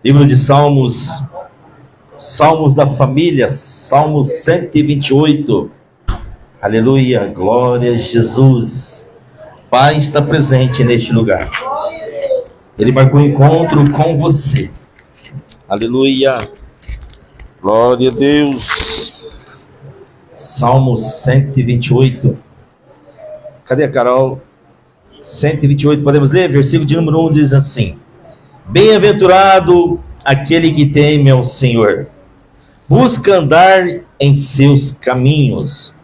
Livro de Salmos, Salmos da família, Salmo 128. Aleluia, glória a Jesus. Pai está presente neste lugar. Ele marcou um encontro com você. Aleluia, glória a Deus. Salmo 128. Cadê a Carol? 128, podemos ler? Versículo de número 1 diz assim: Bem-aventurado aquele que teme ao Senhor, busca andar em seus caminhos,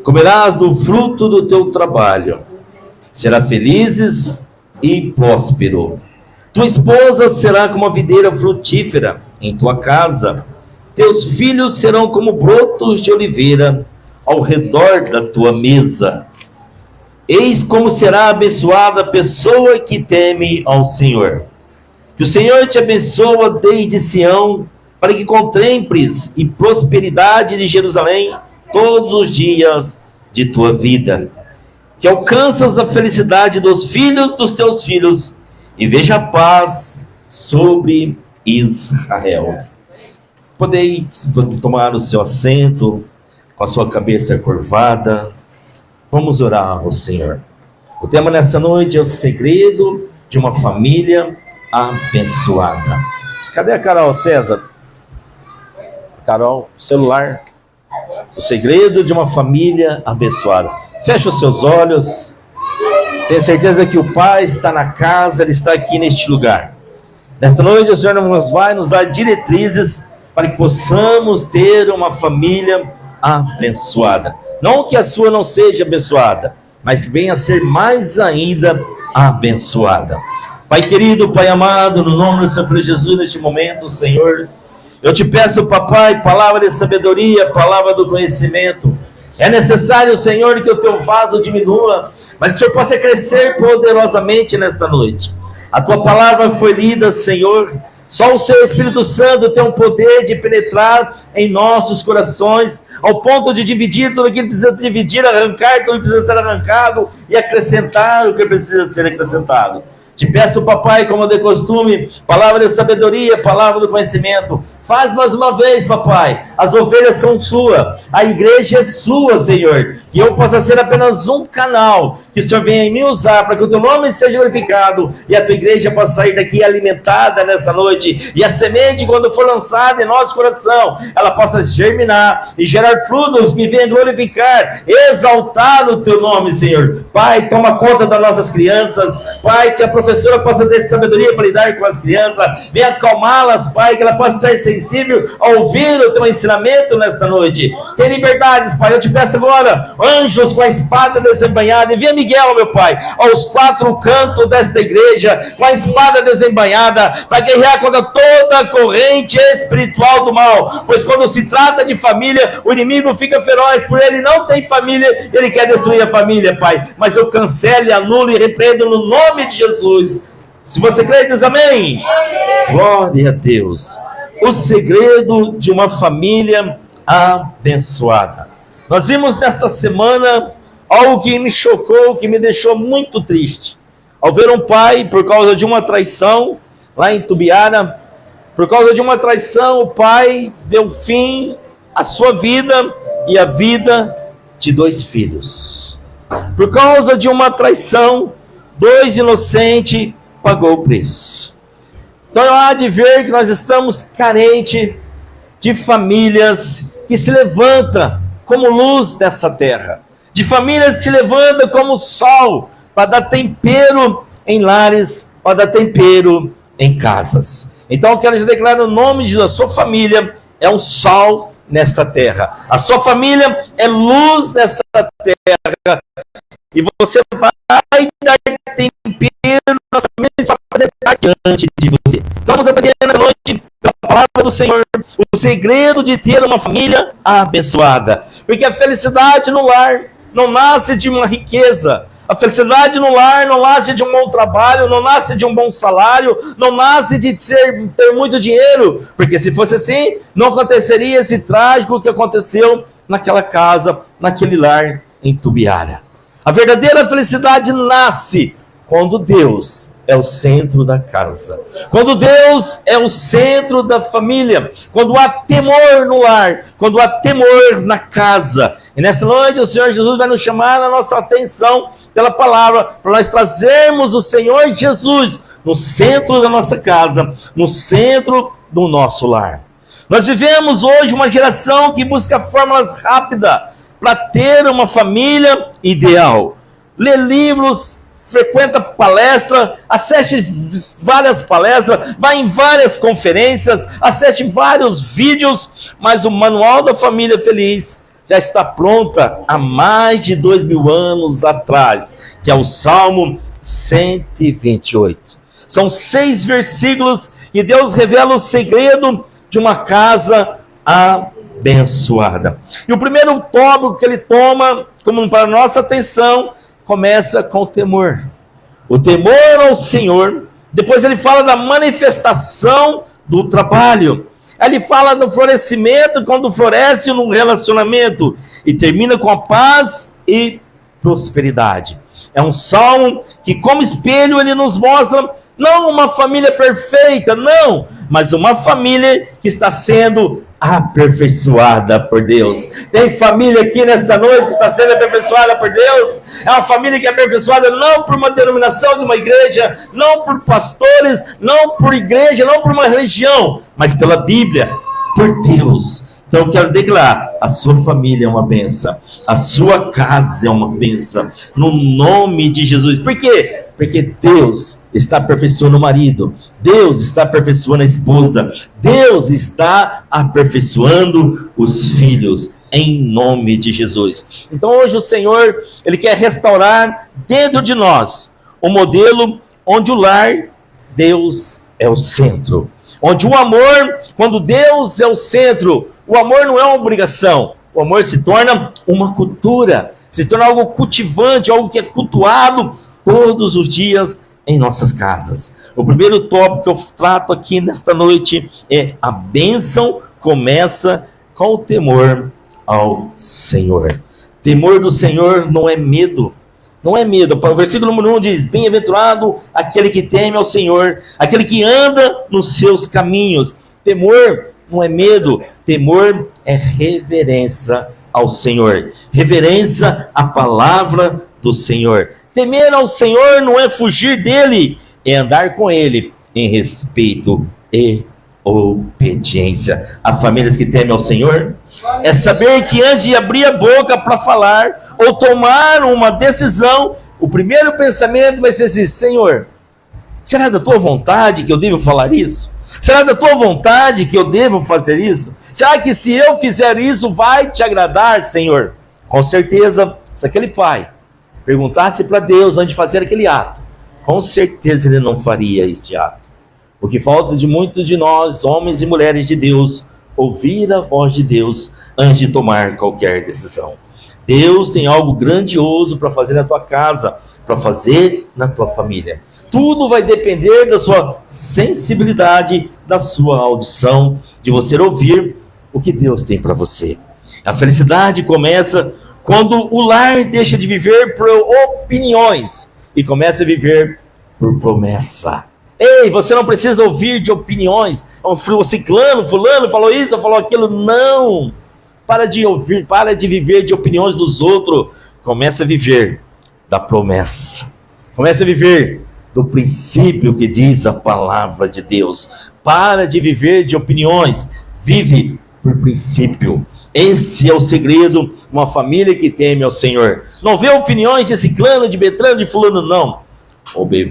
comerás do fruto do teu trabalho, será felizes e próspero. Tua esposa será como a videira frutífera em tua casa, teus filhos serão como brotos de oliveira ao redor da tua mesa. Eis como será abençoada a pessoa que teme ao Senhor. Que o Senhor te abençoe desde Sião, para que contemples e prosperidade de Jerusalém todos os dias de tua vida. Que alcanças a felicidade dos filhos dos teus filhos e veja a paz sobre Israel. Podeis tomar o seu assento com a sua cabeça curvada. Vamos orar ao Senhor. O tema nessa noite é o segredo de uma família abençoada. Cadê a Carol César? Carol, celular. O segredo de uma família abençoada. Feche os seus olhos. Tenha certeza que o Pai está na casa, Ele está aqui neste lugar. Nesta noite o Senhor vai nos dar diretrizes para que possamos ter uma família abençoada. Não que a sua não seja abençoada, mas que venha a ser mais ainda abençoada. Pai querido, Pai amado, no nome do Senhor Jesus, neste momento, Senhor, eu te peço, papai, palavra de sabedoria, palavra do conhecimento. É necessário, Senhor, que o teu vaso diminua, mas que o Senhor possa crescer poderosamente nesta noite. A tua palavra foi lida, Senhor. Só o seu Espírito Santo tem o poder de penetrar em nossos corações, ao ponto de dividir tudo aquilo que precisa dividir, arrancar tudo que precisa ser arrancado e acrescentar o que precisa ser acrescentado. Te peço, papai, como de costume, palavra de sabedoria, palavra do conhecimento. Faz mais uma vez, papai. As ovelhas são suas, a igreja é sua, Senhor. Que eu possa ser apenas um canal que o Senhor venha em mim usar para que o teu nome seja glorificado e a tua igreja possa sair daqui alimentada nessa noite. E a semente, quando for lançada em nosso coração, ela possa germinar e gerar frutos que venham glorificar, exaltar o teu nome, Senhor. Pai, toma conta das nossas crianças. Pai, que a professora possa ter sabedoria para lidar com as crianças. Venha acalmá-las, Pai, que ela possa ser sensível a ouvir o teu ensinamento nesta noite. Tem liberdades, Pai. Eu te peço agora, anjos com a espada desembainhada. Envia Miguel, meu Pai, aos quatro cantos desta igreja, com a espada desembainhada, para guerrear contra toda a corrente espiritual do mal. Pois quando se trata de família, o inimigo fica feroz, por ele não tem família, ele quer destruir a família, Pai. Mas eu cancelo, anulo e repreendo no nome de Jesus. Se você crê, diz amém. Amém. Glória a Deus. O segredo de uma família abençoada. Nós vimos nesta semana algo que me chocou, que me deixou muito triste. Ao ver um pai, por causa de uma traição, lá em Tubiara, por causa de uma traição, o pai deu fim à sua vida e à vida de 2 filhos. Por causa de uma traição, 2 inocentes pagou o preço. Então há de ver que nós estamos carentes de famílias que se levantam como luz nessa terra. De famílias que se levantam como sol para dar tempero em lares, para dar tempero em casas. Então eu quero declarar no nome de Jesus, a sua família é um sol nesta terra. A sua família é luz nessa terra. E você vai dar tempero na família para fazer diante de você. Então vamos aprender nessa noite a palavra do Senhor, o segredo de ter uma família abençoada. Porque a felicidade no lar não nasce de uma riqueza. A felicidade no lar não nasce de um bom trabalho, não nasce de um bom salário, não nasce de ter muito dinheiro. Porque se fosse assim, não aconteceria esse trágico que aconteceu naquela casa, naquele lar em Tubiara. A verdadeira felicidade nasce quando Deus é o centro da casa, quando Deus é o centro da família, quando há temor no lar, quando há temor na casa. E nessa noite o Senhor Jesus vai nos chamar a nossa atenção pela palavra, para nós trazermos o Senhor Jesus no centro da nossa casa, no centro do nosso lar. Nós vivemos hoje uma geração que busca fórmulas rápidas para ter uma família ideal. Lê livros, frequenta palestra, assiste várias palestras, vai em várias conferências, assiste vários vídeos, mas o manual da família feliz já está pronta há mais de 2000 anos atrás, que é o Salmo 128. São 6 versículos e Deus revela o segredo de uma casa abençoada. E o primeiro tópico que ele toma como para nossa atenção começa com o temor. O temor ao Senhor. Depois ele fala da manifestação do trabalho. Ele fala do florescimento, quando floresce num relacionamento. E termina com a paz e prosperidade. É um salmo que, como espelho, ele nos mostra não uma família perfeita, não, mas uma família que está sendo aperfeiçoada por Deus. Tem família aqui nesta noite que está sendo aperfeiçoada por Deus? É uma família que é aperfeiçoada não por uma denominação de uma igreja, não por pastores, não por igreja, não por uma religião, mas pela Bíblia, por Deus. Então eu quero declarar, a sua família é uma bênção, a sua casa é uma bênção, no nome de Jesus. Por quê? Porque Deus está aperfeiçoando o marido, Deus está aperfeiçoando a esposa, Deus está aperfeiçoando os filhos, em nome de Jesus. Então hoje o Senhor, Ele quer restaurar dentro de nós o modelo onde o lar, Deus é o centro. Onde o amor, quando Deus é o centro, o amor não é uma obrigação, o amor se torna uma cultura, se torna algo cultivante, algo que é cultuado todos os dias em nossas casas. O primeiro tópico que eu trato aqui nesta noite é: a bênção começa com o temor ao Senhor. Temor do Senhor não é medo. Não é medo. O versículo número 1 diz: bem-aventurado aquele que teme ao Senhor, aquele que anda nos seus caminhos. Temor não é medo. Temor é reverência ao Senhor. Reverência à palavra do Senhor. Temer ao Senhor não é fugir dele, é andar com ele em respeito e obediência. Há famílias que temem ao Senhor. É saber que antes de abrir a boca para falar ou tomar uma decisão, o primeiro pensamento vai ser assim: Senhor, será da tua vontade que eu devo falar isso? Será da tua vontade que eu devo fazer isso? Será que se eu fizer isso vai te agradar, Senhor? Com certeza, se aquele pai perguntasse para Deus antes de fazer aquele ato, com certeza ele não faria este ato. O que falta de muitos de nós, homens e mulheres de Deus, ouvir a voz de Deus antes de tomar qualquer decisão. Deus tem algo grandioso para fazer na tua casa, para fazer na tua família. Tudo vai depender da sua sensibilidade, da sua audição, de você ouvir o que Deus tem para você. A felicidade começa quando o lar deixa de viver por opiniões e começa a viver por promessa. Ei, você não precisa ouvir de opiniões. O ciclano, fulano falou isso, falou aquilo. Não. Para de ouvir, para de viver de opiniões dos outros. Começa a viver da promessa. Começa a viver do princípio que diz a palavra de Deus. Para de viver de opiniões. Vive por princípio. Esse é o segredo de uma família que teme ao Senhor. Não vê opiniões de ciclano, de betrano, de fulano, não.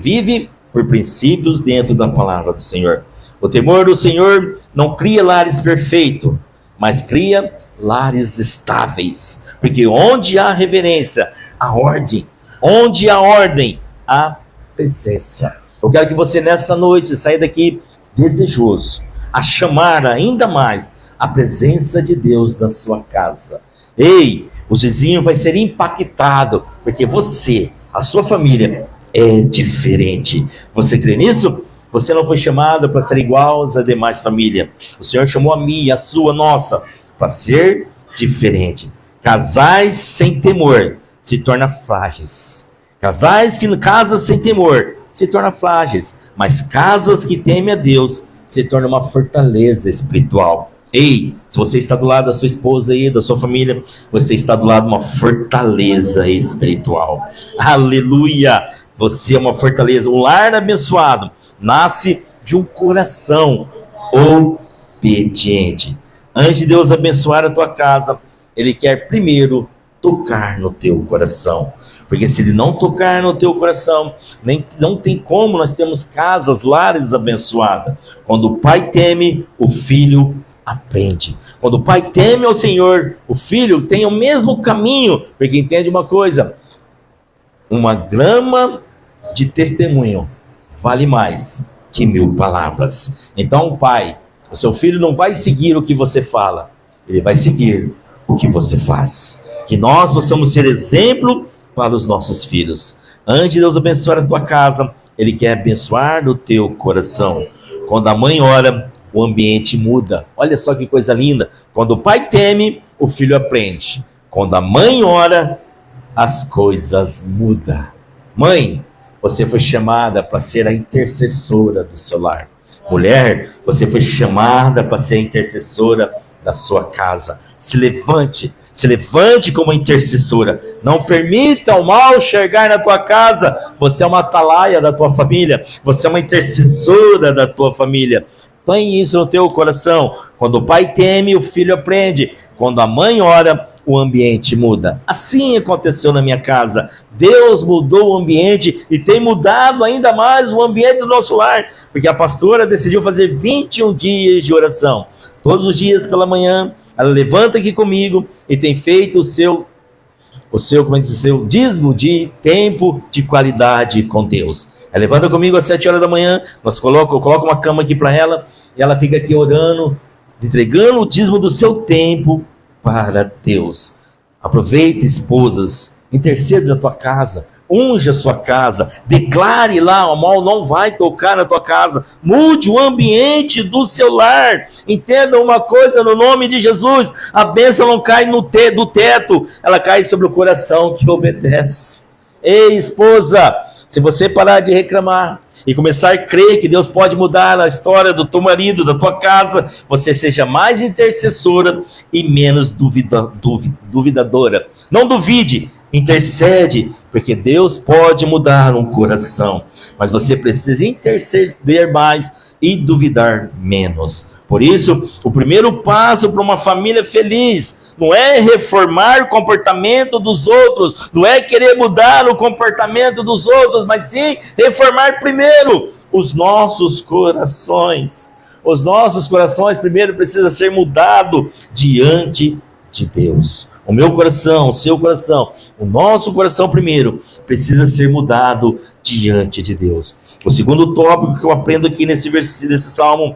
Vive por princípios dentro da palavra do Senhor. O temor do Senhor não cria lares perfeitos, mas cria lares estáveis. Porque onde há reverência, há ordem. Onde há ordem, há presença. Eu quero que você nessa noite saia daqui desejoso a chamar ainda mais a presença de Deus na sua casa. Ei, o vizinho vai ser impactado, porque você, a sua família, é diferente. Você crê nisso? Você não foi chamado para ser igual às demais famílias. O Senhor chamou a mim, a sua, nossa, para ser diferente. Casais sem temor se tornam frágeis. Casais que casam sem temor se tornam frágeis, mas casas que temem a Deus se tornam uma fortaleza espiritual. Ei, se você está do lado da sua esposa aí, da sua família, você está do lado de uma fortaleza espiritual. Aleluia! Você é uma fortaleza. Um lar abençoado nasce de um coração obediente. Antes de Deus abençoar a tua casa, Ele quer primeiro tocar no teu coração. Porque se Ele não tocar no teu coração, não tem como nós termos casas, lares abençoadas. Quando o pai teme, o filho aprende. Quando o pai teme ao Senhor, o filho tem o mesmo caminho. Porque entende uma coisa: uma grama de testemunho vale mais que 1000 palavras. Então, pai, o seu filho não vai seguir o que você fala, ele vai seguir o que você faz. Que nós possamos ser exemplo para os nossos filhos. Antes de Deus abençoar a tua casa, Ele quer abençoar o teu coração. Quando a mãe ora, o ambiente muda. Olha só que coisa linda. Quando o pai teme, o filho aprende. Quando a mãe ora, as coisas mudam. Mãe, você foi chamada para ser a intercessora do seu lar. Mulher, você foi chamada para ser a intercessora da sua casa. Se levante como intercessora. Não permita o mal chegar na tua casa. Você é uma atalaia da tua família. Você é uma intercessora da tua família. Põe isso no teu coração. Quando o pai teme, o filho aprende. Quando a mãe ora, o ambiente muda. Assim aconteceu na minha casa. Deus mudou o ambiente e tem mudado ainda mais o ambiente do nosso lar, porque a pastora decidiu fazer 21 dias de oração. Todos os dias pela manhã, ela levanta aqui comigo e tem feito o seu dízimo de tempo de qualidade com Deus. Ela levanta comigo às 7 horas da manhã, eu coloco uma cama aqui para ela, e ela fica aqui orando, entregando o dízimo do seu tempo para Deus. Aproveite, esposas, interceda na tua casa, unja a sua casa, declare lá: o mal não vai tocar na tua casa. Mude o ambiente do seu lar. Entenda uma coisa, no nome de Jesus: a bênção não cai do teto, ela cai sobre o coração que obedece. Ei, esposa, se você parar de reclamar e começar a crer que Deus pode mudar a história do teu marido, da tua casa, você seja mais intercessora e menos duvidadora. Não duvide, intercede, porque Deus pode mudar um coração, mas você precisa interceder mais e duvidar menos. Por isso, o primeiro passo para uma família feliz não é reformar o comportamento dos outros, não é querer mudar o comportamento dos outros, mas sim reformar primeiro os nossos corações. Os nossos corações primeiro precisam ser mudados diante de Deus. O meu coração, o seu coração, o nosso coração primeiro precisa ser mudado diante de Deus. O segundo tópico que eu aprendo aqui nesse salmo,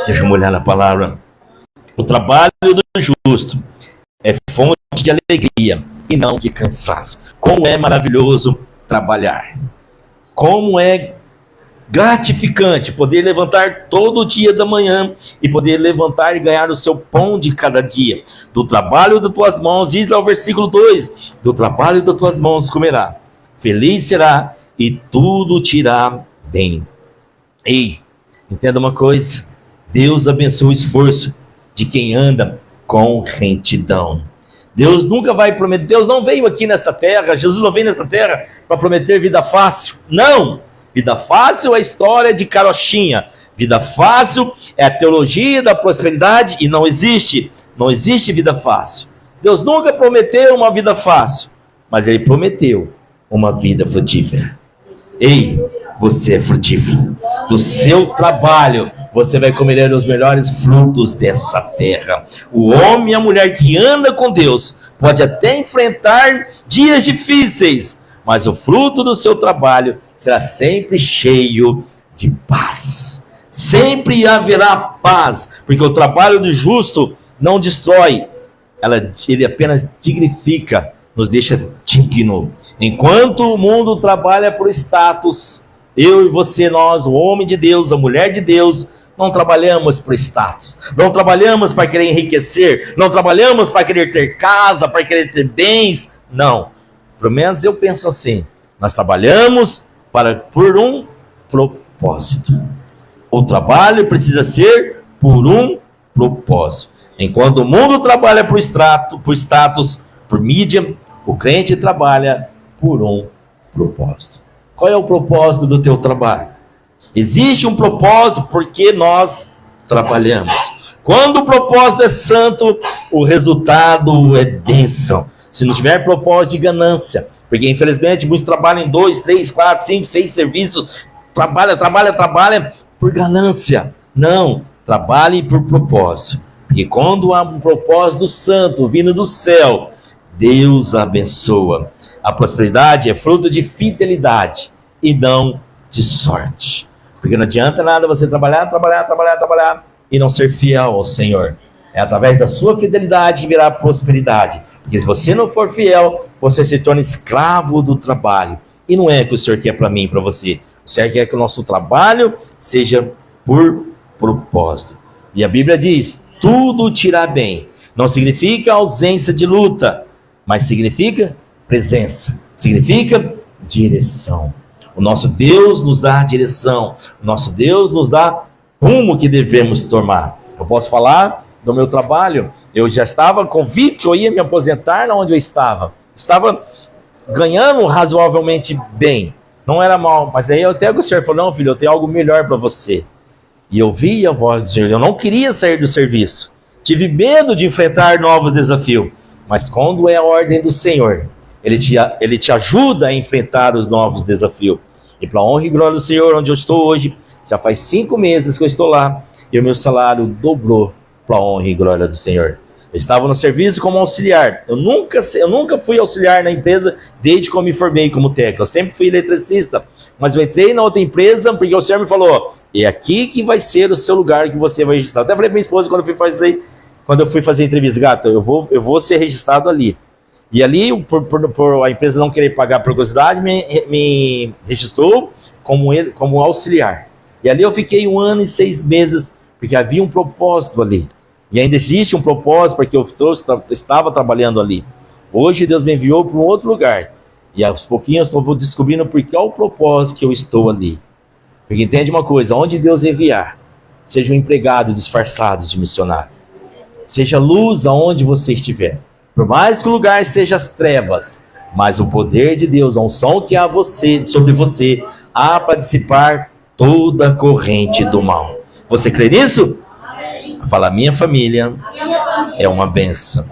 deixa eu olhar na palavra. O trabalho do justo é fonte de alegria e não de cansaço. Como é maravilhoso trabalhar. Como é gratificante poder levantar todo dia da manhã e poder levantar e ganhar o seu pão de cada dia. Do trabalho das tuas mãos, diz lá o versículo 2, do trabalho das tuas mãos comerá. Feliz será e tudo te irá bem. Ei, entenda uma coisa: Deus abençoa o esforço de quem anda com retidão. Deus nunca vai prometer, Deus não veio aqui nesta terra, Jesus não veio nesta terra para prometer vida fácil. Não! Vida fácil é a história de carochinha. Vida fácil é a teologia da prosperidade e não existe vida fácil. Deus nunca prometeu uma vida fácil, mas Ele prometeu uma vida frutífera. Ei, você é frutífero. Do seu trabalho você vai comer os melhores frutos dessa terra. O homem e a mulher que anda com Deus pode até enfrentar dias difíceis, mas o fruto do seu trabalho será sempre cheio de paz. Sempre haverá paz, porque o trabalho do justo não destrói, ele apenas dignifica, nos deixa digno. Enquanto o mundo trabalha por status, eu e você, nós, o homem de Deus, a mulher de Deus, não trabalhamos por status, não trabalhamos para querer enriquecer, não trabalhamos para querer ter casa, para querer ter bens, não. Pelo menos eu penso assim. Nós trabalhamos por um propósito. O trabalho precisa ser por um propósito. Enquanto o mundo trabalha por status, por mídia, o crente trabalha por um propósito. Qual é o propósito do teu trabalho? Existe um propósito porque nós trabalhamos. Quando o propósito é santo, o resultado é bênção. Se não tiver propósito de ganância, porque infelizmente muitos trabalham em 2, 3, 4, 5, 6 serviços, trabalha por ganância. Não, trabalhe por propósito. Porque quando há um propósito santo vindo do céu, Deus abençoa. A prosperidade é fruto de fidelidade e não de sorte. Porque não adianta nada você trabalhar e não ser fiel ao Senhor. É através da sua fidelidade que virá a prosperidade. Porque se você não for fiel, você se torna escravo do trabalho. E não é o que o Senhor quer para mim e para você. O Senhor quer que o nosso trabalho seja por propósito. E a Bíblia diz, tudo te irá bem. Não significa ausência de luta, mas significa presença. Significa direção. O nosso Deus nos dá direção. O nosso Deus nos dá rumo que devemos tomar. Eu posso falar do meu trabalho. Eu já estava convicto que eu ia me aposentar onde eu estava. Estava ganhando razoavelmente bem. Não era mal. Mas aí até o Senhor falou, não filho, eu tenho algo melhor para você. E eu vi a voz do Senhor. Eu não queria sair do serviço. Tive medo de enfrentar novos desafios. Mas quando é a ordem do Senhor, Ele te ajuda a enfrentar os novos desafios. E para a honra e glória do Senhor, onde eu estou hoje, já faz 5 meses que eu estou lá, e o meu salário dobrou para a honra e glória do Senhor. Eu estava no serviço como auxiliar. Eu nunca fui auxiliar na empresa desde que eu me formei como técnico. Eu sempre fui eletricista. Mas eu entrei na outra empresa porque o Senhor me falou, é aqui que vai ser o seu lugar que você vai registrar. Eu até falei para minha esposa quando eu fui fazer entrevista, gata, eu vou ser registrado ali. E ali, por a empresa não querer pagar por curiosidade, me registrou como auxiliar. E ali eu fiquei 1 ano e 6 meses, porque havia um propósito ali. E ainda existe um propósito, porque eu estava trabalhando ali. Hoje Deus me enviou para um outro lugar. E aos pouquinhos eu estou descobrindo por qual propósito que eu estou ali. Porque entende uma coisa, onde Deus enviar, seja um empregado disfarçado de missionário. Seja luz aonde você estiver. Por mais que o lugar seja as trevas, mas o poder de Deus, a unção que há sobre você, há para dissipar toda a corrente do mal. Você crê nisso? Fala, minha família é uma bênção.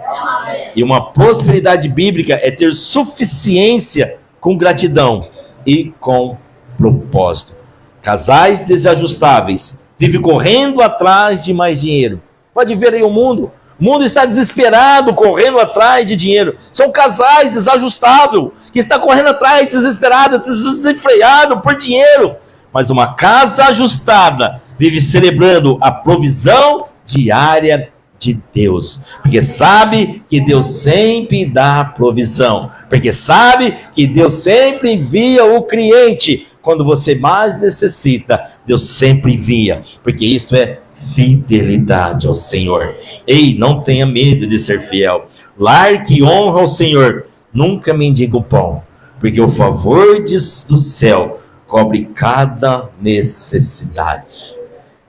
E uma prosperidade bíblica é ter suficiência com gratidão e com propósito. Casais desajustáveis vivem correndo atrás de mais dinheiro. Pode ver aí o mundo. O mundo está desesperado, correndo atrás de dinheiro. São casais desajustáveis, que estão correndo atrás, desesperado, desenfreado por dinheiro. Mas uma casa ajustada vive celebrando a provisão diária de Deus. Porque sabe que Deus sempre dá provisão. Porque sabe que Deus sempre envia o cliente. Quando você mais necessita, Deus sempre envia. Porque isso é fidelidade ao Senhor. Ei, não tenha medo de ser fiel. Lar que honra ao Senhor nunca mendiga o pão, porque o favor do céu cobre cada necessidade.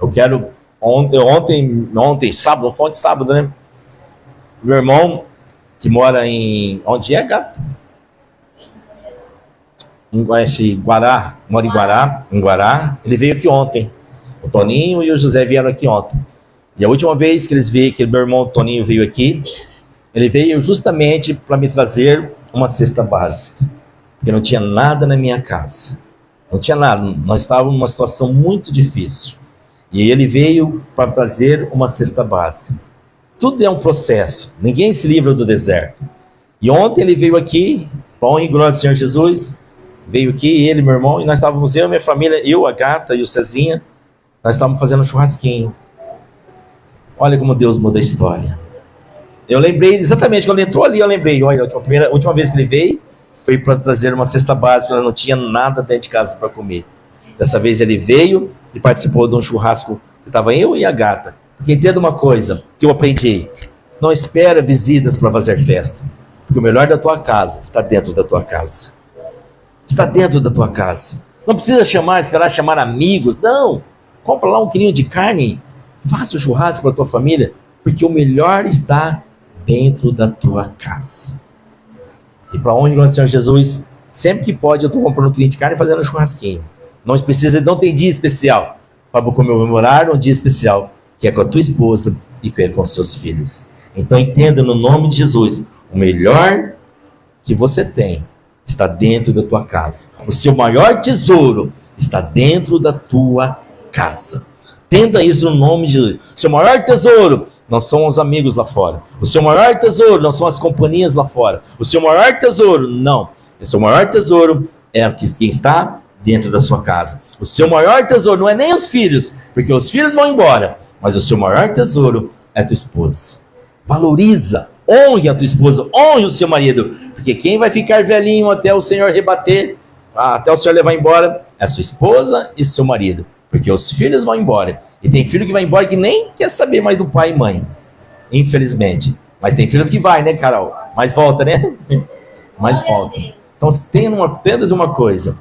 Eu quero ontem sábado, foi ontem sábado, né? Meu irmão que mora em onde é, gata? Mora em Guará. Ele veio aqui ontem. O Toninho e o José vieram aqui ontem. E a última vez que eles veio, que meu irmão Toninho veio aqui, ele veio justamente para me trazer uma cesta básica. Porque não tinha nada na minha casa. Não tinha nada. Nós estávamos numa situação muito difícil. E ele veio para trazer uma cesta básica. Tudo é um processo. Ninguém se livra do deserto. E ontem ele veio aqui, para a honra e glória do Senhor Jesus, veio aqui, ele, meu irmão, e nós estávamos, eu, minha família, eu, a gata e o Cezinha, nós estávamos fazendo um churrasquinho. Olha como Deus muda a história. Eu lembrei, exatamente, quando ele entrou ali, eu lembrei, olha, a última vez que ele veio, foi para trazer uma cesta básica, não tinha nada dentro de casa para comer. Dessa vez ele veio e participou de um churrasco, que estava eu e a gata. Porque entenda uma coisa, que eu aprendi, não espera visitas para fazer festa. Porque o melhor da tua casa está dentro da tua casa. Está dentro da tua casa. Não precisa esperar chamar amigos. Não. Compra lá um quilinho de carne. Faça o churrasco para a tua família. Porque o melhor está dentro da tua casa. E para onde nós Senhor Jesus, sempre que pode, eu estou comprando um quilinho de carne e fazendo um churrasquinho. Não tem dia especial para comemorar um dia especial, que é com a tua esposa e com os seus filhos. Então entenda no nome de Jesus, o melhor que você tem está dentro da tua casa. O seu maior tesouro está dentro da tua casa. Entenda isso no nome de Jesus. O seu maior tesouro não são os amigos lá fora. O seu maior tesouro não são as companhias lá fora. O seu maior tesouro, não. O seu maior tesouro é quem está dentro da sua casa. O seu maior tesouro não é nem os filhos, porque os filhos vão embora, mas o seu maior tesouro é a tua esposa. Valoriza, honre a tua esposa, honre o seu marido, porque quem vai ficar velhinho até o Senhor rebater, até o Senhor levar embora, é a sua esposa e seu marido, porque os filhos vão embora. E tem filho que vai embora que nem quer saber mais do pai e mãe, infelizmente. Mas tem filhos que vai, né, Carol? Mas volta, né? Mas volta. Então entenda de uma coisa.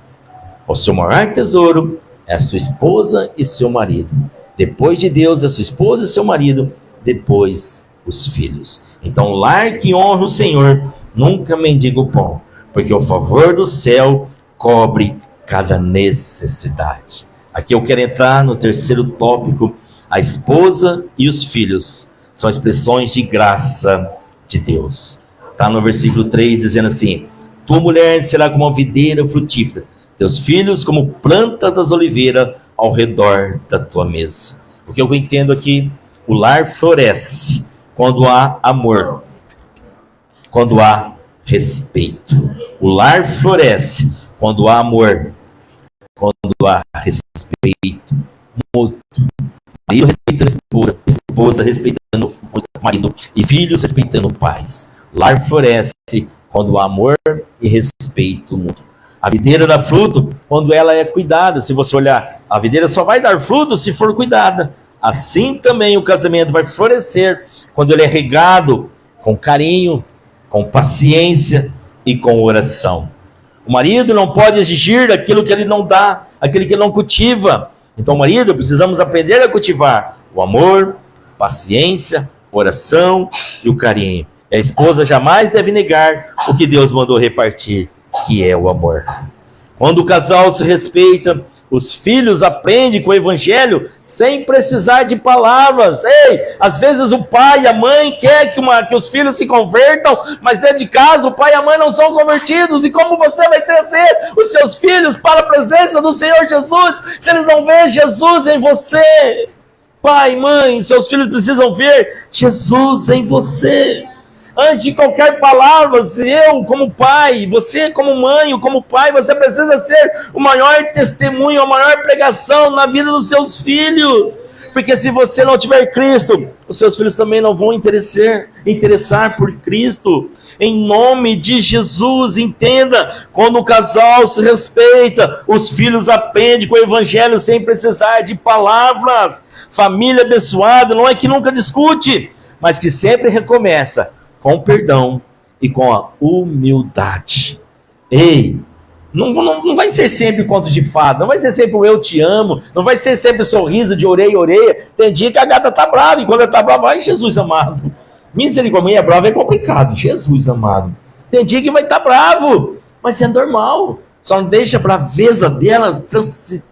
O seu maior tesouro é a sua esposa e seu marido. Depois de Deus, é a sua esposa e seu marido. Depois, os filhos. Então, o lar que honra o Senhor nunca mendiga o pão, porque o favor do céu cobre cada necessidade. Aqui eu quero entrar no terceiro tópico. A esposa e os filhos são expressões de graça de Deus. Está no versículo 3 dizendo assim: tua mulher será como uma videira frutífera, teus filhos como planta das oliveiras ao redor da tua mesa. O que eu entendo aqui, o lar floresce quando há amor, quando há respeito. O lar floresce quando há amor, quando há respeito mútuo. Marido respeitando a esposa respeitando o marido e filhos respeitando os pais. O lar floresce quando há amor e respeito mútuo. A videira dá fruto quando ela é cuidada. Se você olhar, a videira só vai dar fruto se for cuidada. Assim também o casamento vai florescer quando ele é regado com carinho, com paciência e com oração. O marido não pode exigir aquilo que ele não dá, aquilo que ele não cultiva. Então, marido, precisamos aprender a cultivar o amor, paciência, oração e o carinho. E a esposa jamais deve negar o que Deus mandou repartir, que é o amor. Quando o casal se respeita, os filhos aprendem com o evangelho sem precisar de palavras. Ei, às vezes o pai e a mãe querem que os filhos se convertam, mas dentro de casa o pai e a mãe não são convertidos. E como você vai trazer os seus filhos para a presença do Senhor Jesus se eles não veem Jesus em você? Pai, mãe, seus filhos precisam ver Jesus em você. Antes de qualquer palavra, eu como pai, você como mãe, ou como pai, você precisa ser o maior testemunho, a maior pregação na vida dos seus filhos. Porque se você não tiver Cristo, os seus filhos também não vão interessar por Cristo. Em nome de Jesus, entenda, quando o casal se respeita, os filhos aprendem com o evangelho sem precisar de palavras. Família abençoada não é que nunca discute, mas que sempre recomeça com perdão e com a humildade. Ei, não vai ser sempre conto de fada, não vai ser sempre o eu te amo, não vai ser sempre sorriso de orelha a orelha. Tem dia que a gata tá brava, e quando ela tá brava, ai Jesus amado, misericórdia, é brava é complicado, Jesus amado. Tem dia que vai estar bravo, mas é normal. Só não deixa a braveza dela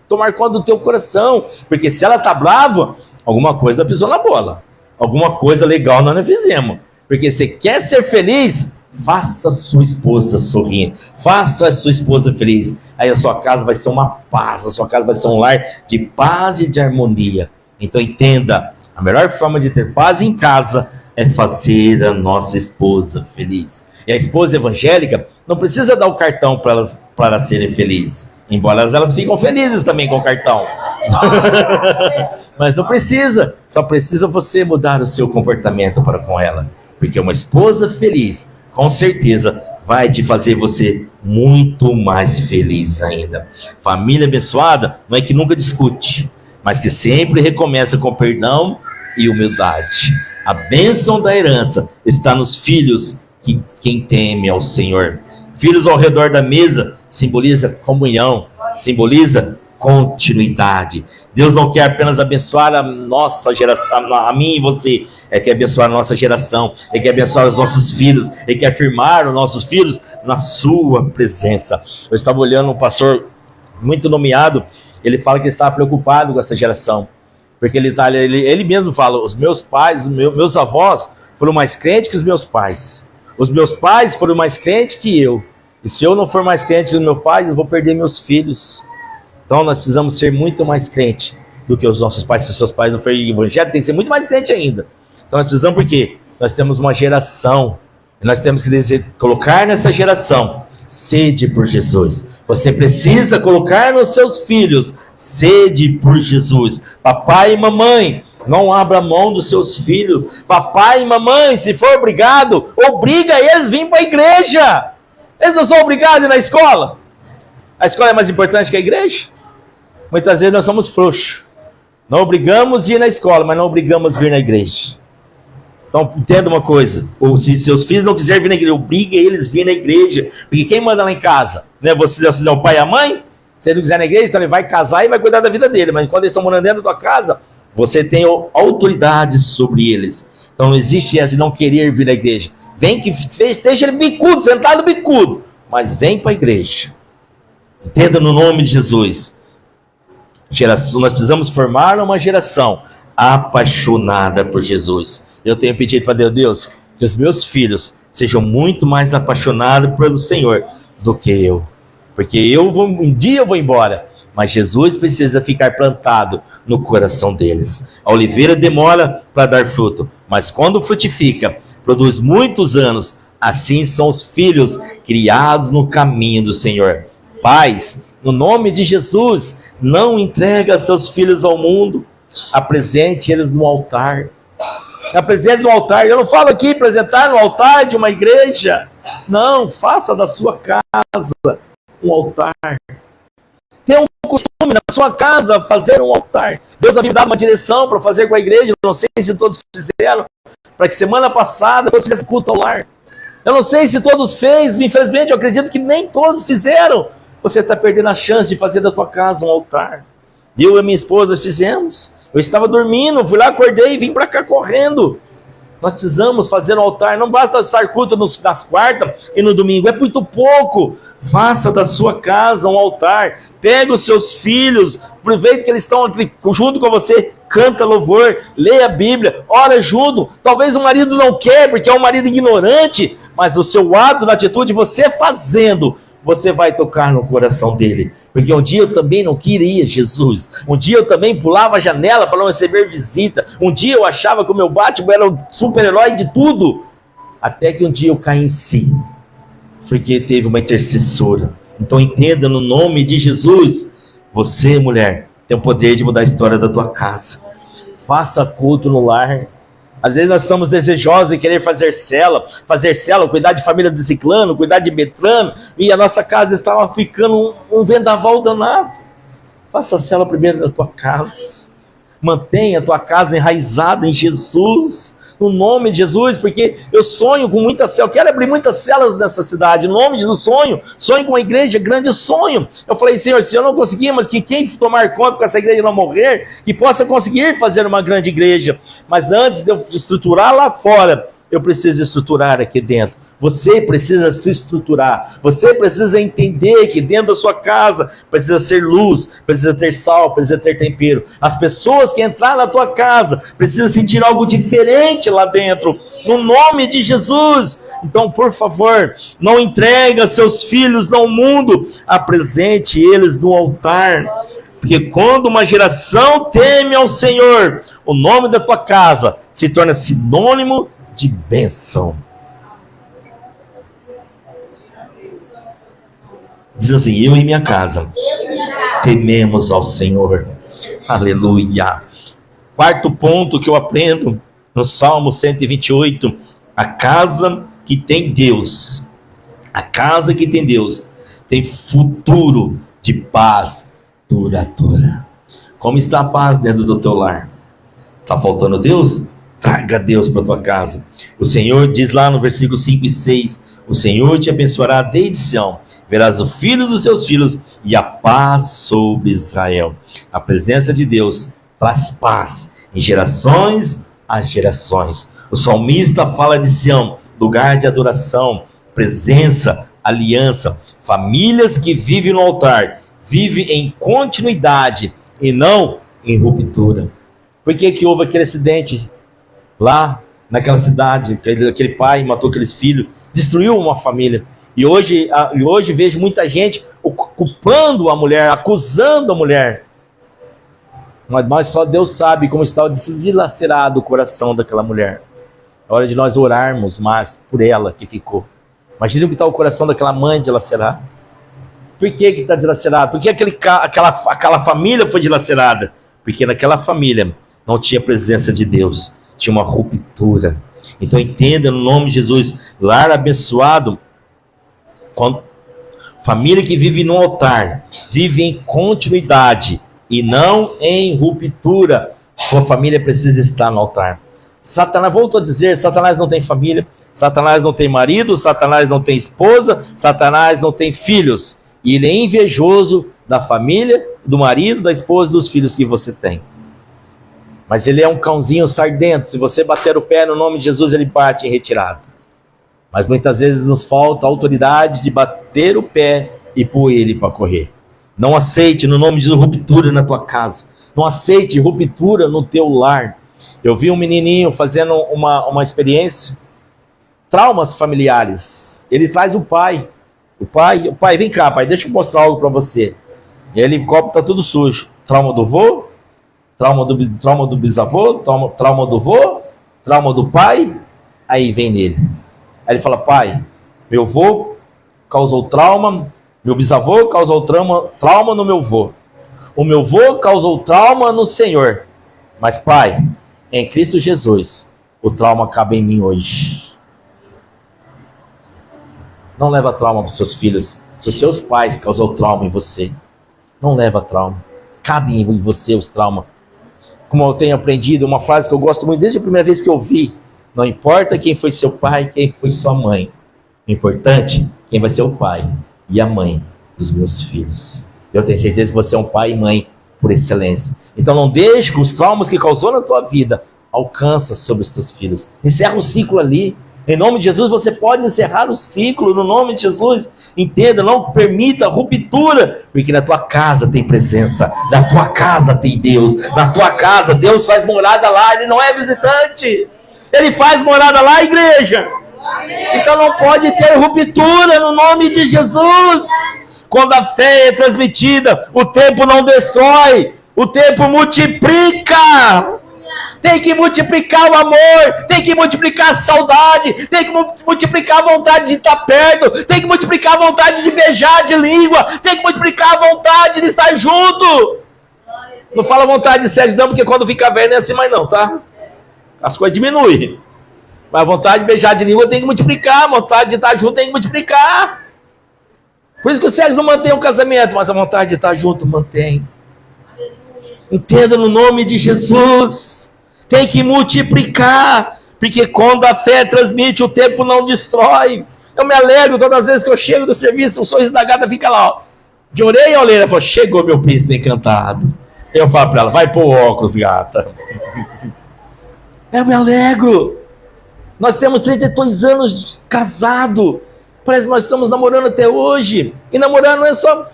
tomar conta do teu coração, porque se ela tá brava, alguma coisa pisou na bola, alguma coisa legal nós não fizemos. Porque você quer ser feliz, faça a sua esposa sorrir, faça a sua esposa feliz. Aí a sua casa vai ser uma paz, a sua casa vai ser um lar de paz e de harmonia. Então entenda, a melhor forma de ter paz em casa é fazer a nossa esposa feliz. E a esposa evangélica não precisa dar o cartão para elas serem felizes. Embora elas ficam felizes também com o cartão. Mas não precisa, só precisa você mudar o seu comportamento para com ela. Porque uma esposa feliz, com certeza, vai te fazer você muito mais feliz ainda. Família abençoada não é que nunca discute, mas que sempre recomeça com perdão e humildade. A bênção da herança está nos filhos que quem teme ao Senhor. Filhos ao redor da mesa simboliza comunhão, simboliza continuidade. Deus não quer apenas abençoar a nossa geração, a mim e você, quer abençoar a nossa geração, quer abençoar os nossos filhos, quer afirmar os nossos filhos na sua presença. Eu estava olhando um pastor muito nomeado, ele fala que ele estava preocupado com essa geração, porque ele mesmo fala, os meus pais, meus avós foram mais crentes que os meus pais. Os meus pais foram mais crentes que eu. E se eu não for mais crente do meu pai, eu vou perder meus filhos. Então nós precisamos ser muito mais crente do que os nossos pais. Se os seus pais não forem evangélicos, tem que ser muito mais crente ainda. Então nós precisamos, porque nós temos uma geração, e nós temos que colocar nessa geração sede por Jesus. Você precisa colocar nos seus filhos sede por Jesus. Papai e mamãe, não abra mão dos seus filhos. Papai e mamãe, se for obrigado, obriga eles a vir para a igreja. Eles não são obrigados a ir na escola. A escola é mais importante que a igreja? Muitas vezes nós somos frouxos. Não obrigamos a ir na escola, mas não obrigamos a vir na igreja. Então, entenda uma coisa. Ou se seus filhos não quiserem vir na igreja, obriga eles a vir na igreja. Porque quem manda lá em casa? Né? Você é o pai e a mãe? Se ele não quiser na igreja, então ele vai casar e vai cuidar da vida dele. Mas quando eles estão morando dentro da tua casa, você tem autoridade sobre eles. Então não existe essa de não querer vir à igreja. Vem que esteja ele bicudo, sentado bicudo, mas vem para a igreja. Entenda no nome de Jesus. Nós precisamos formar uma geração apaixonada por Jesus. Eu tenho pedido para Deus que os meus filhos sejam muito mais apaixonados pelo Senhor do que eu. Porque um dia eu vou embora, mas Jesus precisa ficar plantado no coração deles. A oliveira demora para dar fruto, mas quando frutifica, produz muitos anos. Assim são os filhos criados no caminho do Senhor. Pais, no nome de Jesus, não entrega seus filhos ao mundo. Apresente eles no altar. Apresente no altar. Eu não falo aqui apresentar no altar de uma igreja. Não, faça da sua casa um altar. Tenha um costume na sua casa fazer um altar. Deus havia dado uma direção para fazer com a igreja. Não sei se todos fizeram. Para que semana passada todos fizessem culto ao lar. Eu não sei se todos fez. Infelizmente eu acredito que nem todos fizeram. Você está perdendo a chance de fazer da tua casa um altar. Eu e minha esposa fizemos. Eu estava dormindo, fui lá, acordei e vim para cá correndo. Nós precisamos fazer um altar. Não basta estar culto nas quartas e no domingo. É muito pouco. Faça da sua casa um altar. Pega os seus filhos. Aproveita que eles estão junto com você. Canta louvor. Leia a Bíblia. Ora junto. Talvez o marido não quer, porque é um marido ignorante. Mas o seu ato, na atitude, você fazendo, você vai tocar no coração dele. Porque um dia eu também não queria Jesus. Um dia eu também pulava a janela para não receber visita. Um dia eu achava que o meu Batman era o super-herói de tudo. Até que um dia eu caí em si. Porque teve uma intercessora. Então entenda no nome de Jesus. Você, mulher, tem o poder de mudar a história da tua casa. Faça culto no lar. Às vezes nós somos desejosos de querer fazer célula, cuidar de família de ciclano, cuidar de Betrano, e a nossa casa estava ficando um vendaval danado. Faça a célula primeiro na tua casa. Mantenha a tua casa enraizada em Jesus, no nome de Jesus, porque eu sonho com muitas células, quero abrir muitas células nessa cidade, no nome de Jesus, sonho com a igreja, grande sonho. Eu falei, Senhor, se eu não conseguir, mas que quem tomar conta com essa igreja não morrer, que possa conseguir fazer uma grande igreja. Mas antes de eu estruturar lá fora, eu preciso estruturar aqui dentro. Você precisa se estruturar. Você precisa entender que dentro da sua casa precisa ser luz, precisa ter sal, precisa ter tempero. As pessoas que entraram na tua casa precisam sentir algo diferente lá dentro. No nome de Jesus. Então, por favor, não entregue seus filhos ao mundo. Apresente eles no altar. Porque quando uma geração teme ao Senhor, o nome da tua casa se torna sinônimo de bênção. Diz assim, eu e minha casa tememos ao Senhor. Aleluia. Quarto ponto que eu aprendo no Salmo 128. A casa que tem Deus. A casa que tem Deus tem futuro de paz duradoura. Como está a paz dentro do teu lar? Está faltando Deus? Traga Deus para tua casa. O Senhor diz lá no versículo 5 e 6: o Senhor te abençoará desde Sião, verás o filho dos teus filhos e a paz sobre Israel. A presença de Deus traz paz em gerações a gerações. O salmista fala de Sião, lugar de adoração, presença, aliança, famílias que vivem no altar, vivem em continuidade e não em ruptura. Por que houve aquele acidente lá naquela cidade? Aquele pai matou aqueles filhos, destruiu uma família. E hoje vejo muita gente culpando a mulher, acusando a mulher. Mas só Deus sabe como está dilacerado o coração daquela mulher. É hora de nós orarmos mais por ela que ficou. Imagina o que está o coração daquela mãe dilacerado. Por que está dilacerado? Por que aquela família foi dilacerada? Porque naquela família não tinha presença de Deus. Tinha uma ruptura. Então entenda no nome de Jesus. Lar abençoado, família que vive no altar, vive em continuidade e não em ruptura. Sua família precisa estar no altar. Satanás, volto a dizer, Satanás não tem família, Satanás não tem marido, Satanás não tem esposa, Satanás não tem filhos. E ele é invejoso da família, do marido, da esposa e dos filhos que você tem. Mas ele é um cãozinho sardento. Se você bater o pé no nome de Jesus, ele bate em retirada. Mas muitas vezes nos falta a autoridade de bater o pé e pôr ele para correr. Não aceite no nome de Jesus ruptura na tua casa. Não aceite ruptura no teu lar. Eu vi um menininho fazendo uma experiência, traumas familiares. Ele traz o pai. O pai, vem cá, pai, deixa eu mostrar algo para você. E ele, o copo tá tudo sujo. Trauma do vô, trauma do bisavô, trauma do vô, trauma do pai. Aí vem nele. Aí ele fala: pai, meu vô causou trauma, meu bisavô causou trauma no meu vô. O meu vô causou trauma no Senhor. Mas pai, em Cristo Jesus, o trauma cabe em mim hoje. Não leva trauma para os seus filhos. Se os seus pais causou trauma em você, não leva trauma. Cabe em você os traumas. Como eu tenho aprendido, uma frase que eu gosto muito desde a primeira vez que eu vi: não importa quem foi seu pai, quem foi sua mãe. O importante, quem vai ser o pai e a mãe dos meus filhos. Eu tenho certeza que você é um pai e mãe por excelência. Então não deixe que os traumas que causou na tua vida alcança sobre os teus filhos. Encerra o ciclo ali. Em nome de Jesus, você pode encerrar o ciclo, no nome de Jesus. Entenda, não permita ruptura, porque na tua casa tem presença, na tua casa tem Deus, na tua casa Deus faz morada lá, Ele não é visitante, Ele faz morada lá, igreja. Então não pode ter ruptura no nome de Jesus. Quando a fé é transmitida, o tempo não destrói, o tempo multiplica. Tem que multiplicar o amor, tem que multiplicar a saudade, tem que multiplicar a vontade de estar perto, tem que multiplicar a vontade de beijar de língua, tem que multiplicar a vontade de estar junto. Não fala vontade de sexo não, porque quando fica velho não é assim mais não, tá? As coisas diminuem. Mas a vontade de beijar de língua tem que multiplicar, a vontade de estar junto tem que multiplicar. Por isso que o sexo não mantém o casamento, mas a vontade de estar junto mantém. Entenda no nome de Jesus. Tem que multiplicar, porque quando a fé transmite, o tempo não destrói. Eu me alegro todas as vezes que eu chego do serviço, o sorriso da gata fica lá, ó, de orelha a orelha. Ela fala: chegou meu príncipe encantado. Eu falo para ela: vai pôr óculos, gata. Eu me alegro. Nós temos 32 anos casado. Parece que nós estamos namorando até hoje. E namorar não é só,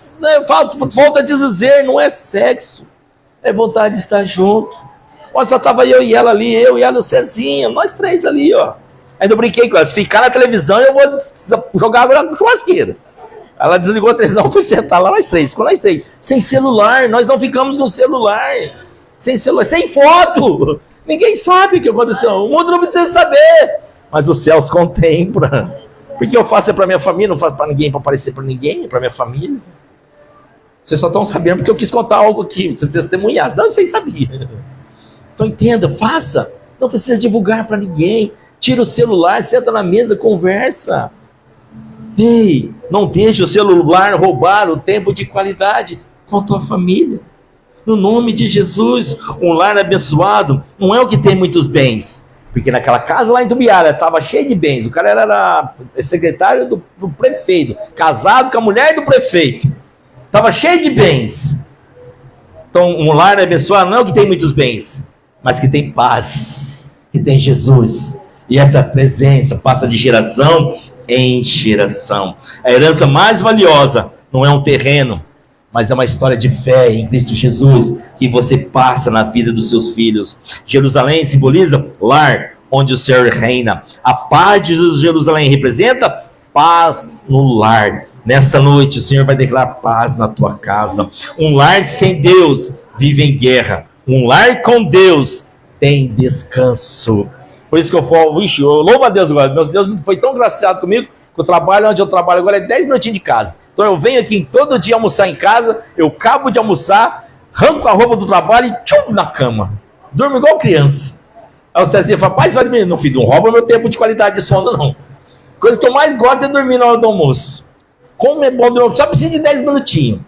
falta dizer, não é sexo. É vontade de estar junto. Olha, só estava eu e ela ali, eu e ela, o Cezinha, nós três ali, ó. Ainda eu brinquei com ela: se ficar na televisão, eu vou jogar água na churrasqueira. Ela desligou a televisão, fui sentar lá, nós três, com nós três. Sem celular, nós não ficamos no celular. Sem celular, sem foto. Ninguém sabe o que aconteceu. O mundo não precisa saber. Mas os céus contemplam. Porque eu faço é para minha família, não faço para ninguém, para aparecer para ninguém, é para minha família. Vocês só estão sabendo porque eu quis contar algo aqui, vocês testemunhassem. Não, vocês sabiam. Então entenda, faça. Não precisa divulgar para ninguém. Tira o celular, senta na mesa, conversa. Ei, não deixe o celular roubar o tempo de qualidade com a tua família. No nome de Jesus, um lar abençoado não é o que tem muitos bens, Porque naquela casa lá em Tubiara estava cheio de bens. O cara era secretário do prefeito, casado com a mulher do prefeito. Estava cheio de bens. Então, um lar abençoado não é o que tem muitos bens, mas que tem paz, que tem Jesus. E essa presença passa de geração em geração. A herança mais valiosa não é um terreno, mas é uma história de fé em Cristo Jesus que você passa na vida dos seus filhos. Jerusalém simboliza lar, onde o Senhor reina. A paz de Jerusalém representa paz no lar. Nesta noite o Senhor vai declarar paz na tua casa. Um lar sem Deus vive em guerra. Um lar com Deus tem descanso. Por isso que eu falo, eu louvo a Deus agora. Meu Deus foi tão graciado comigo que o trabalho onde eu trabalho agora é 10 minutinhos de casa. Então eu venho aqui todo dia almoçar em casa, eu acabo de almoçar, arranco a roupa do trabalho e tchum na cama. Durmo igual criança. Aí o Cezinha fala, pai, você vai dormir? Não, filho, não rouba meu tempo de qualidade de sono, não. Coisa que eu mais gosto é dormir na hora do almoço. Como é bom dormir, só precisa de 10 minutinhos.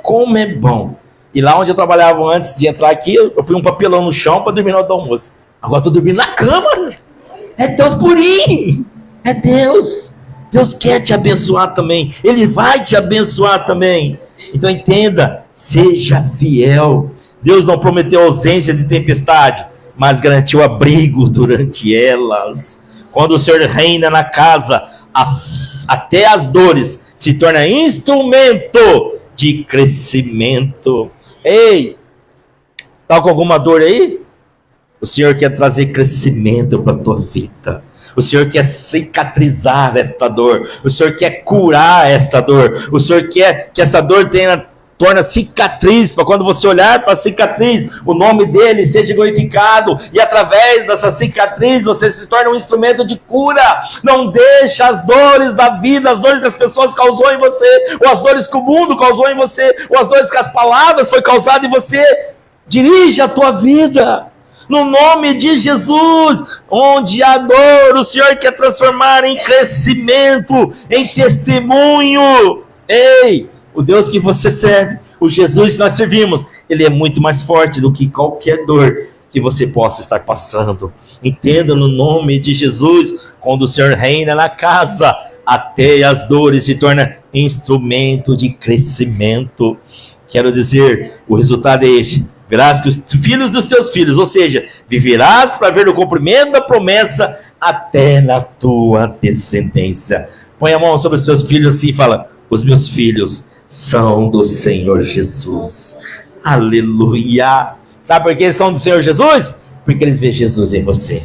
Como é bom. E lá onde eu trabalhava antes de entrar aqui, eu pus um papelão no chão para dormir na hora do almoço. Agora eu tô dormindo na cama. É Deus purinho. É Deus. Deus quer te abençoar também. Ele vai te abençoar também. Então entenda, seja fiel. Deus não prometeu ausência de tempestade, mas garantiu abrigo durante elas. Quando o Senhor reina na casa, até as dores se tornam instrumento de crescimento. Ei, tá com alguma dor aí? O Senhor quer trazer crescimento para a tua vida. O Senhor quer cicatrizar esta dor. O Senhor quer curar esta dor. O Senhor quer que essa dor torna cicatriz, para quando você olhar para a cicatriz, o nome dele seja glorificado, e através dessa cicatriz você se torna um instrumento de cura. Não deixa as dores da vida, as dores que as pessoas causou em você, ou as dores que o mundo causou em você, ou as dores que as palavras foi causado em você. Dirige a tua vida no nome de Jesus. Onde há dor, o Senhor quer transformar em crescimento, em testemunho. Ei, o Deus que você serve, o Jesus que nós servimos, ele é muito mais forte do que qualquer dor que você possa estar passando. Entenda no nome de Jesus, quando o Senhor reina na casa, até as dores se tornam instrumento de crescimento. Quero dizer, o resultado é este: verás que os filhos dos teus filhos, ou seja, viverás para ver o cumprimento da promessa até na tua descendência. Põe a mão sobre os seus filhos assim e fala: os meus filhos são do Senhor Jesus. Aleluia. Sabe por que eles são do Senhor Jesus? Porque eles veem Jesus em você.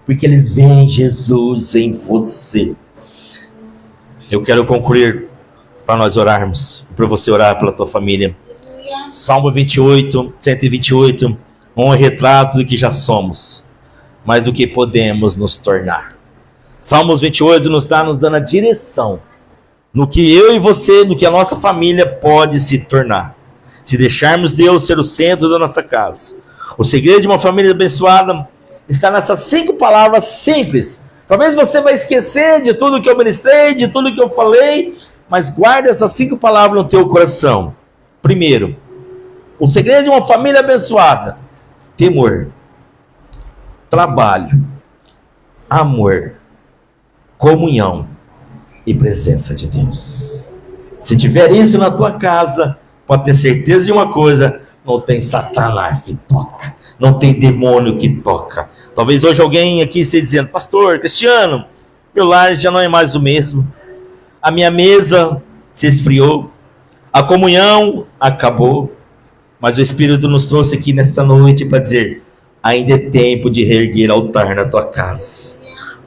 Porque eles veem Jesus em você. Eu quero concluir para nós orarmos, para você orar pela tua família. Salmo 28, 128, um retrato do que já somos, mas do que podemos nos tornar. Salmos 28 nos dando a direção no que eu e você, no que a nossa família pode se tornar, se deixarmos Deus ser o centro da nossa casa. O segredo de uma família abençoada está nessas 5 palavras simples. Talvez você vai esquecer de tudo que eu ministrei, de tudo que eu falei, mas guarde essas 5 palavras no teu coração. Primeiro, o segredo de uma família abençoada: temor, trabalho, amor, comunhão e presença de Deus. Se tiver isso na tua casa, pode ter certeza de uma coisa: não tem Satanás que toca, não tem demônio que toca. Talvez hoje alguém aqui esteja dizendo: pastor Cristiano, meu lar já não é mais o mesmo, a minha mesa se esfriou, a comunhão acabou. Mas o Espírito nos trouxe aqui nesta noite para dizer: ainda é tempo de reerguer altar na tua casa.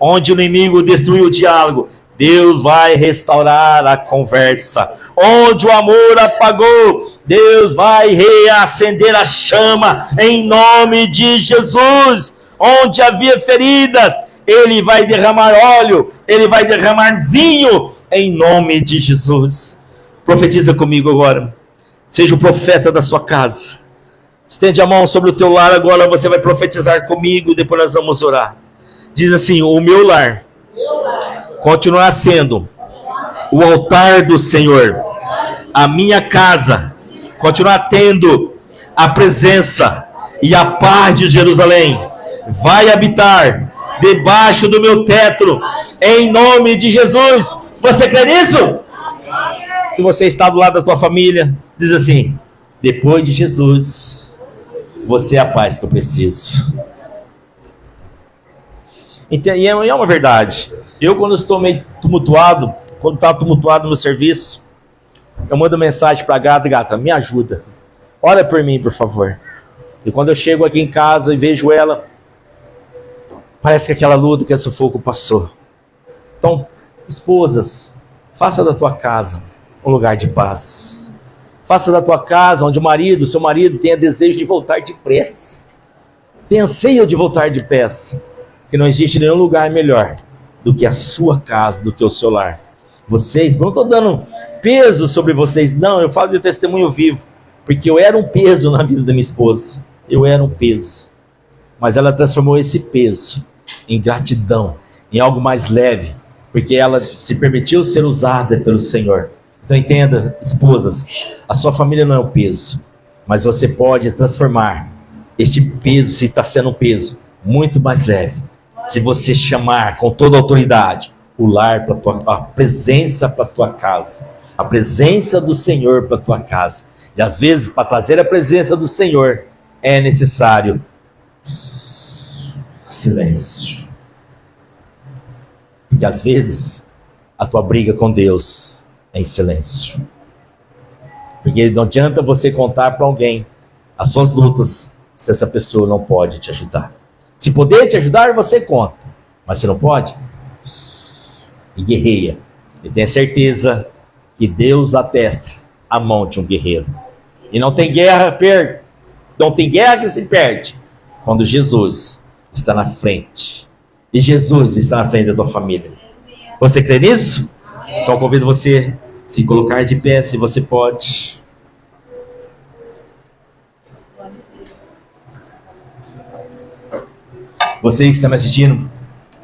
Onde o inimigo destruiu o diálogo, Deus vai restaurar a conversa. Onde o amor apagou, Deus vai reacender a chama em nome de Jesus. Onde havia feridas, Ele vai derramar óleo, Ele vai derramar vinho em nome de Jesus. Profetiza comigo agora. Seja o profeta da sua casa. Estende a mão sobre o teu lar agora, você vai profetizar comigo, depois nós vamos orar. Diz assim: o meu lar continuará sendo o altar do Senhor. A minha casa continuará tendo a presença e a paz de Jerusalém. vai habitar debaixo do meu teto, em nome de Jesus. Você crê nisso? Se você está do lado da tua família, diz assim: depois de Jesus, você é a paz que eu preciso. E é uma verdade. Eu, quando estou meio tumultuado, quando está tumultuado no meu serviço, eu mando mensagem para a gata: gata, me ajuda, ora por mim, por favor. E quando eu chego aqui em casa e vejo ela, parece que aquela luta, aquele sufoco passou. Então, esposas, faça da tua casa um lugar de paz. Faça da tua casa onde o seu marido tenha desejo de voltar depressa, tenha anseio de voltar depressa, porque não existe nenhum lugar melhor do que a sua casa, do que o seu lar. Vocês, não estou dando peso sobre vocês, não, eu falo de testemunho vivo, porque eu era um peso na vida da minha esposa, eu era um peso, mas ela transformou esse peso em gratidão, em algo mais leve, porque ela se permitiu ser usada pelo Senhor. Então entenda, esposas, a sua família não é um peso, mas você pode transformar este peso, se está sendo um peso, muito mais leve, se você chamar com toda a autoridade o lar para a presença para a tua casa, a presença do Senhor para a tua casa. E às vezes, para trazer a presença do Senhor, é necessário silêncio. Porque às vezes a tua briga com Deus é em silêncio. Porque não adianta você contar para alguém as suas lutas se essa pessoa não pode te ajudar. Se poder te ajudar, você conta. Mas se não pode, e guerreia. E tenha certeza que Deus atesta a mão de um guerreiro. E não tem guerra não tem guerra que se perde quando Jesus está na frente. E Jesus está na frente da tua família. Você crê nisso? Então eu convido você a se colocar de pé, se você pode. Você que está me assistindo,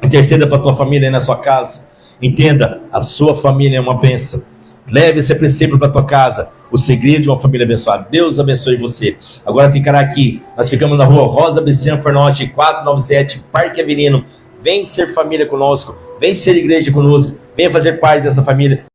interceda para a tua família aí na sua casa. Entenda, a sua família é uma bênção. Leve esse princípio para a tua casa. O segredo de uma família abençoada. Deus abençoe você. Agora ficará aqui. Nós ficamos na rua Rosa Bessiano Fornotti, 497, Parque Avelino. Vem ser família conosco. Vem ser igreja conosco. Venha fazer parte dessa família.